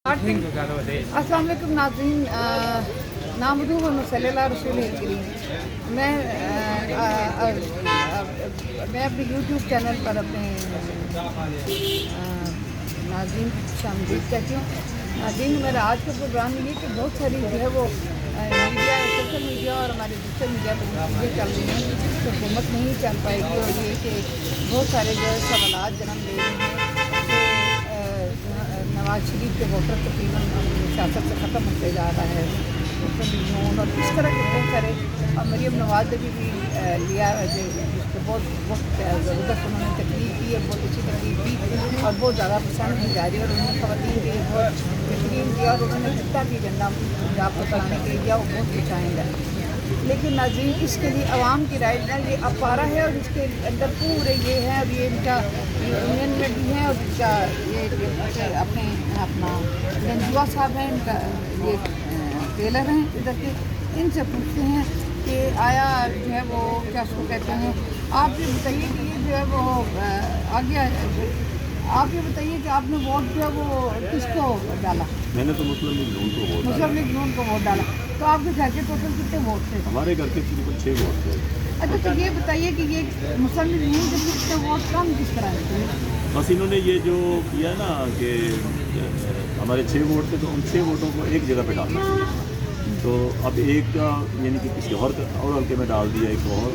अस्सलाम वालेकुम नाज़रीन, नामदू व सल्लल्लाहु अलैहि वसल्लम। मैं अपने यूट्यूब चैनल पर अपने नाज़रीन शामिल कहती हूँ। नाज़रीन, मेरा आज का प्रोग्राम ये कि बहुत सारी जो है वो मीडिया, सोशल मीडिया और हमारे डिजिटल मीडिया पर चीज़ें चल रही हैं तो हुकूमत नहीं चल पाएगी, और ये कि बहुत सारे जो है सवालात जन्म ले रहे हैं कि नवाज शरीफ के वोटर तकरीबन सियासत से ख़त्म होते जा रहा है, और इस तरह के बहुत सारे, और मरीम नवाज ने भी लिया है जिसको बहुत ज़बरदस्त उन्होंने तकलीफ की है, बहुत अच्छी तकलीफ दी और बहुत ज़्यादा पसंद की जा रही है, और उन्होंने ख़वातीन के लिए बहुत तकलीफ दिया और उन्होंने जितना भी एजेंडा पंजाब को चलाने के लिए दिया वो बहुत कुछ आएगा। लेकिन नाज़रीन, इसके लिए आवाम की राय ना ये अपारा है, और इसके अंदर पूरे ये है, और ये इनका यूनियन में भी है, और इनका ये अपना गंजुआ साहब हैं, इनका ये टेलर हैं इधर के, इनसे पूछते हैं कि आया जो है वो क्या उसको कहते हैं, आप ये बताइए कि ये जो है वो आगे, आप ये बताइए कि आपने वोट जो है वो किसको डाला? मैंने तो मुस्लिम लीग नून को वोट डाला। मुस्लिम लीग नून को वोट डाला। तो आपके घर के टोटल कितने वोट थे? हमारे घर के तकरीबन 6 वोट थे। अच्छा, तो ये बताइए कि ये मुस्लिम लीग नून के कितने वोट कम किस तरह थे? बस इन्होंने ये जो किया ना कि हमारे 6 वोट थे, तो उन 6 वोटों को एक जगह पे डालना चाहिए। तो अब एक का यानी कि किसी और हल्के में डाल दिया, एक और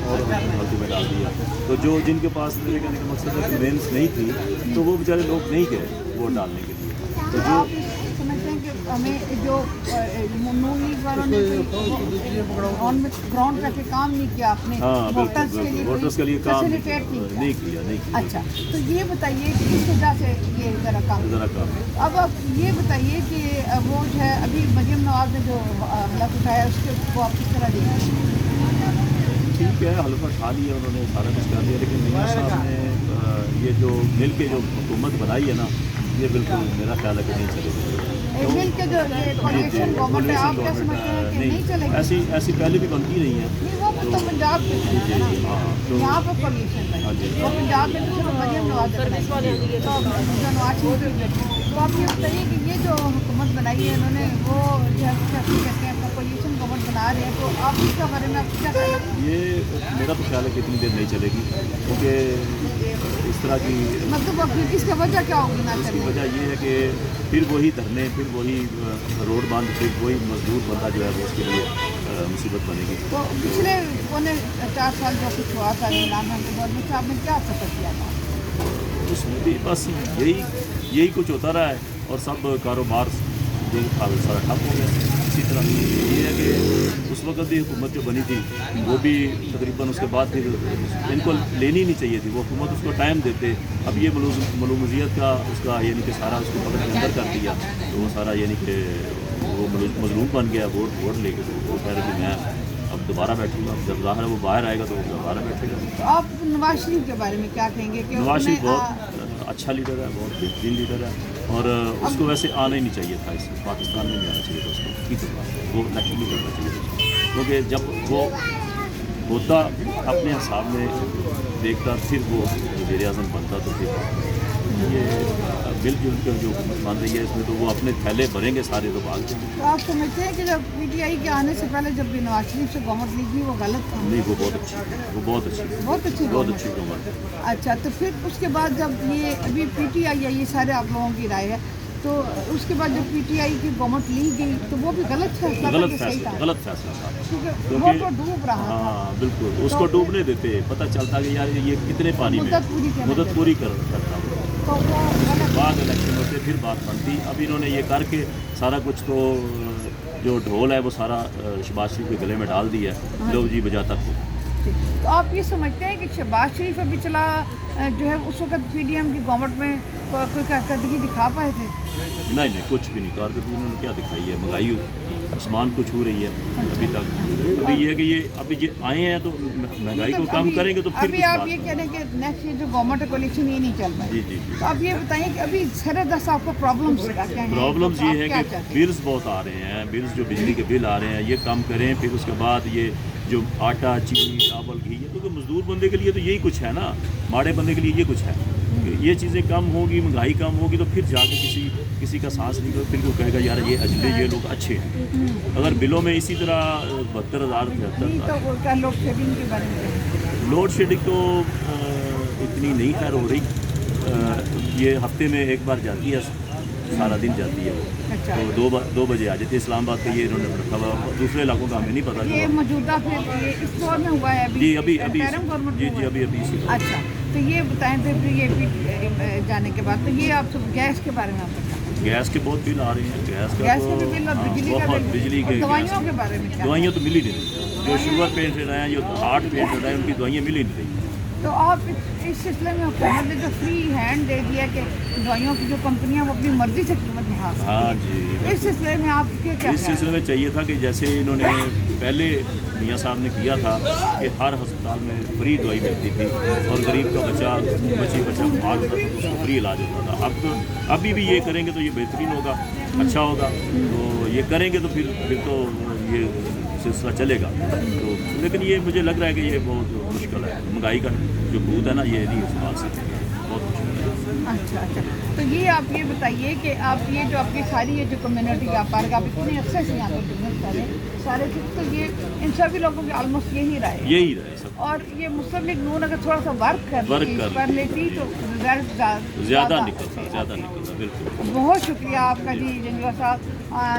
हल्के में डाल दिया, तो जो जिनके पास मेरे कहने का मकसद है मेंस नहीं थी, तो वो बेचारे लोग नहीं गए वोट डालने के लिए। तो जो समझते हैं कि हमें जो नून लीग वालों ने ग्राउंड पे काम नहीं किया, आपने वोटर्स के लिए काम फैसिलिटेट नहीं किया। अच्छा, तो ये बताइए कि किस वजह से ये ज़रा काम। अब आप ये बताइए कि वो जो है अभी मरीम नवाज ने जो हलफ उठाया उसके वो आप किस तरह देंगे? ठीक है, हल्का उठा लिया उन्होंने, सारा कुछ कर दिया, लेकिन मियां साहब ने ये जो मिल के जो हुकूमत बनाई है ना, ये बिल्कुल मेरा ख्याल है कि नहीं चलेगी। मिल के जो कोalition गवर्नमेंट है, आप क्या समझते हैं कि नहीं चलेगी? ऐसी पहले भी बनती नहीं है। नहीं, वो तो पंजाब के यहाँ पर कोalition है, वो पंजाब में तो मरीम नवाज तो आप ये बताइए कि ये जो हुकूमत बनाई है इन्होंने, वो जो है कहते हैं कोalition गवर्नमेंट बना रहे हैं, तो आप इसके बारे में आप क्या कहना? ये मेरा तो ख्याल है कि इतनी देर नहीं चलेगी, क्योंकि इस तरह की मतलब इसकी वजह क्या होगी ना? इसकी वजह ये है कि फिर वही धरने, फिर वही रोड बंद, फिर वही मजदूर बंदा जो है वो उसके लिए मुसीबत बनेगी। तो पिछले 4 साल जो कुछ हुआ था इमरान खान के दौर में, आपने क्या सफर किया था? उसमें भी बस यही कुछ होता रहा है, और सब कारोबार जो था सारा ठप हो गया। इसी तरह ये है कि उस वक्त भी हुकूमत जो बनी थी वो भी तकरीबन उसके बाद फिर इनको लेनी नहीं चाहिए थी, वो हुकूमत उसको टाइम देते। अब ये मलूमजियत का उसका यानी कि सारा उसको पकड़ के अंदर कर दिया, तो वो सारा यानी कि वो मजलूम बन गया वोट लेके। तो वो कह रहे कि मैं अब दोबारा बैठूंगा, जब ज़ाहिर है वो बाहर आएगा तो वो दोबारा बैठेगा। तो आप नवाज शरीफ के बारे में क्या कहेंगे? कि नवाज शरीफ बहुत अच्छा लीडर है, बहुत बेहतरीन लीडर है, और उसको वैसे आना ही नहीं चाहिए था, इस पाकिस्तान में नहीं आना चाहिए था उसको, ठीक है, वो इलेक्शन नहीं करना चाहिए था, क्योंकि जब वो होता अपने हिसाब में देखता, फिर वो वज़ीर आज़म बनता, तो फिर ये मिलजुल कर जो हुकूमत मान रही है इसमें तो वो अपने थैले भरेंगे सारे, तो भाग जाएंगे। तो आप समझते हैं कि जब PTI के आने से पहले जब भी नवाज शरीफ से गवर्नमेंट ली थी वो गलत था? नहीं, वो बहुत अच्छी, वो बहुत अच्छी गवर्नमेंट। अच्छा, तो फिर उसके बाद जब ये अभी PTI है, ये सारे आप लोगों की राय है, तो उसके बाद जब PTI की गवर्नमेंट ली गई तो वो भी गलत फैसला था, गलत फैसला था, क्योंकि वो तो डूब रहा था। हाँ बिल्कुल, उसको डूबने देते, पता चलता कि यार ये कितने पानी में मुद्दत पूरी करता, तो वो बाद इलेक्शन होते फिर बात बनती। अब इन्होंने ये करके सारा कुछ, तो जो ढोल है वो सारा शहबाज शरीफ के गले में डाल दिया है, लो जी बजाता को। तो आप ये समझते हैं कि शहबाज शरीफ अभी चला जो है उस वक्त PDM की गवर्नमेंट में कोई कारकर्दगी दिखा पाए थे? नहीं, कुछ भी नहीं, कारकर्दगी उन्होंने क्या दिखाई है? महंगाई आसमान को छू रही है अभी तक। अभी ये है कि ये अभी ये आए हैं तो महंगाई को कम करेंगे तो फिर अभी आप ये कह रहे हैं कि नेक्स्ट ये जो गवर्नमेंट कोalition ये नहीं चल पाए। जी। तो आप ये बताइए कि अभी सरदस्त आपको प्रॉब्लम्स क्या हैं? प्रॉब्लम्स ये है कि बिल्स बहुत आ रहे हैं, बिल्स जो बिजली के बिल आ रहे हैं ये कम करें, फिर उसके बाद ये जो आटा, चीनी, चावल, घी, ये तो मजदूर बंदे के लिए तो यही कुछ है ना, माड़े बंदे के लिए ये कुछ है। ये चीज़ें कम होगी, महंगाई कम होगी तो फिर जाके किसी किसी का सांस नहीं हो, फिर वो कहेगा यार ये अजले ये लोग अच्छे हैं। अगर बिलों में इसी तरह 72,000 नहीं 73,000 तो क्या लोड शेडिंग के बारे में लोड शेडिंग तो इतनी नहीं खैर हो रही। ये हफ्ते में एक बार जाती है, सारा दिन जाती है वो। अच्छा। तो 2 बजे आ जाती है। इस्लामाबाद का ये इन्होंने रखा हुआ, दूसरे इलाकों का हमें नहीं पता ये चला। मौजूदा फिर ये इस दौर में हुआ है अभी? जी अभी इंटरिम गवर्नमेंट जी में हुआ है? अभी इसी दौर में। अच्छा, तो ये बताएं थे फिर ये भी जाने के बाद, तो ये आप सब गैस के बारे में आप बताएं। गैस के बहुत बिल आ रहे हैं, गैस का गैस तो के भी बिल और हाँ, बिजली का बहुत बिल, बिजली और के दवाइयों गैस। के बारे में क्या? दवाइयाँ तो मिल ही नहीं रही। जो शुगर पेशेंट हैं, जो हार्ट पेशेंट हैं, उनकी दवाइयाँ मिल ही नहीं रही। तो आप इस सिलसिले में हुकूमत ने जो फ्री हैंड दे दिया कि दवाइयों की जो कंपनियां वो अपनी मर्जी से कीमत बढ़ा सकती हाँ हैं। जी, इस सिलसिले में आपके क्या इस सिलसिले में चाहिए था कि जैसे इन्होंने पहले मियाँ साहब ने किया था कि हर अस्पताल में फ्री दवाई मिलती थी और गरीब का बच्चा बीमार होता था तो उसको फ्री इलाज होता था। अब तो अभी भी ये करेंगे तो ये बेहतरीन होगा, अच्छा होगा। तो ये करेंगे तो फिर तो ये सिलसिला चलेगा। तो लेकिन ये मुझे लग रहा है कि ये बहुत मुश्किल है। महंगाई का जो भूत है ना, ये नहीं संभाल सकते, बहुत मुश्किल है। अच्छा, तो ये आप ये बताइए कि आप ये जो आपकी सारी ये जो कम्युनिटी का पार्क आप इतने अच्छे से यहाँ पर बिजनेस सारे तो ये इन सभी लोगों की ऑलमोस्ट यही राय है। यही रहे सब। और ये मुस्लिम लीग नून अगर थोड़ा सा वर्क कर लेती तो रिजल्ट ज़्यादा निकलता बिल्कुल। बहुत शुक्रिया आपका जी जंगला साहब।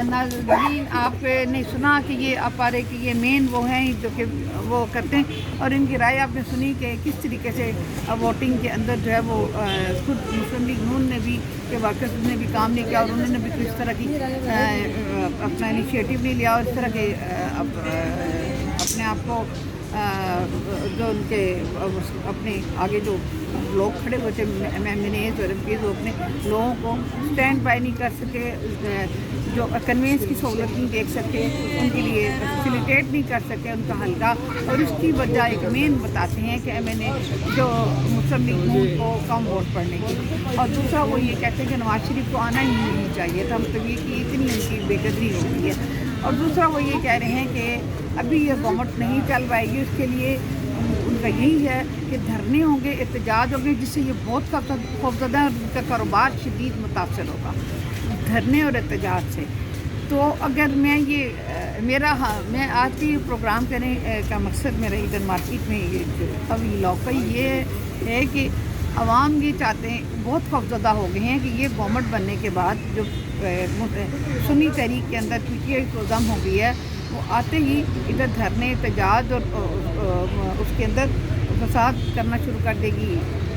नाज़रीन, आपने सुना कि ये अपारे की ये मेन वो हैं जो कि वो करते हैं, और इनकी राय आपने सुनी कि किस तरीके से वोटिंग के अंदर जो है वो खुद मुस्लिम लीग नून ने भी के वर्कर्स ने भी काम नहीं किया और उन्होंने भी किस तरह की अपना इनिशिएटिव नहीं लिया और इस तरह के अपने आप को जो उनके अपने आगे जो लोग खड़े हुए थे MNAs और MPs, वो अपने लोगों को स्टैंड बाय नहीं कर सके, जो कन्वेंस की सहूलत नहीं देख सके, उनके लिए फैसिलिटेट नहीं कर सके उनका हल्का। और इसकी वजह एक मेन बताते हैं कि MNA जो मुस्लिम लीग नून को कम वोट पड़ने की, और दूसरा वो ये कहते हैं कि नवाज शरीफ को आना ही नहीं चाहिए था, मतलब ये कि इतनी उनकी बेकदरी हो गई है। और दूसरा वो ये कह रहे हैं कि अभी ये गवर्नमेंट नहीं चल पाएगी, उसके लिए उनका यही है कि धरने होंगे, एहतजाज होंगे, जिससे ये बहुत खौफजदा है और उनका कारोबार शदीद मुतासर होगा धरने और एहतजाज से। तो अगर मैं ये मैं आज के प्रोग्राम करने का मकसद मेरा इधर मार्केट में ये जो अभी लौका ये है कि आवाम ये चाहते हैं, बहुत खौफजदा हो गए हैं कि ये गवर्नमेंट बनने के बाद जो सुन्नी तहरीक के अंदर PTI को दम हो गई है, वो आते ही इधर धरने एहतजाज और उसके अंदर फसाद करना शुरू कर देगी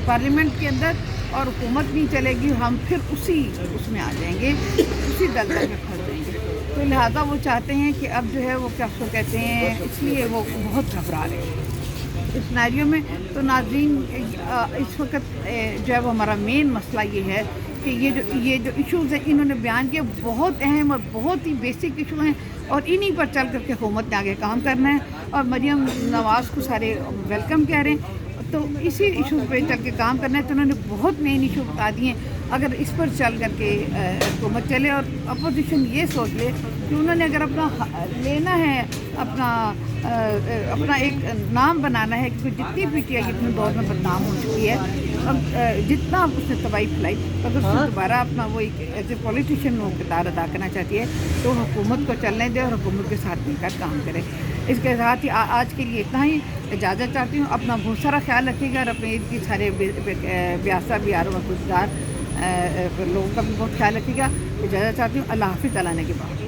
पार्लियामेंट के अंदर, और हुकूमत नहीं चलेगी, हम फिर उसमें आ जाएंगे, उसी दलदल में फंस जाएंगे। तो लिहाजा वो चाहते हैं कि अब जो है वो क्या उसको कहते हैं, इसलिए वो बहुत घबरा रहे हैं इस सिनेरियो में। तो नाज़रीन, इस वक्त जो है वो हमारा मेन मसला ये है कि ये जो इश्यूज़ हैं इन्होंने बयान किए, बहुत अहम और बहुत ही बेसिक इशू हैं, और इन्हीं पर चल करके हुकूमत ने आगे काम करना है। और मरियम नवाज़ को सारे वेलकम कह रहे हैं, तो इसी इशूज़ पे चल के काम करना है। तो उन्होंने बहुत मेन इशू बता दिए, अगर इस पर चल करके हुकूमत चले और अपोजिशन ये सोच ले कि उन्होंने अगर अपना लेना है, अपना एक नाम बनाना है, क्योंकि जितनी PTI इतने दौर में बदनाम हो चुकी है, अब जितना उसने तबाही फैलाई, अगर उसने दोबारा अपना वो एक एज ए पॉलिटिशियन वो किरदार अदा करना चाहती है तो हुकूमत को चलने दे और हुकूमत के साथ मिलकर काम करे। इसके साथ ही आज के लिए इतना ही इजाज़त चाहती हूँ। अपना बहुत सारा ख्याल रखिएगा और अपने इनकी सारे ब्यासा बिहारों में गुजदार लोगों का भी बहुत ख्याल रखिएगा। इजाज़त चाहती हूँ। अल्लाह हाफ़िज़। अल्लाह ने के बाद।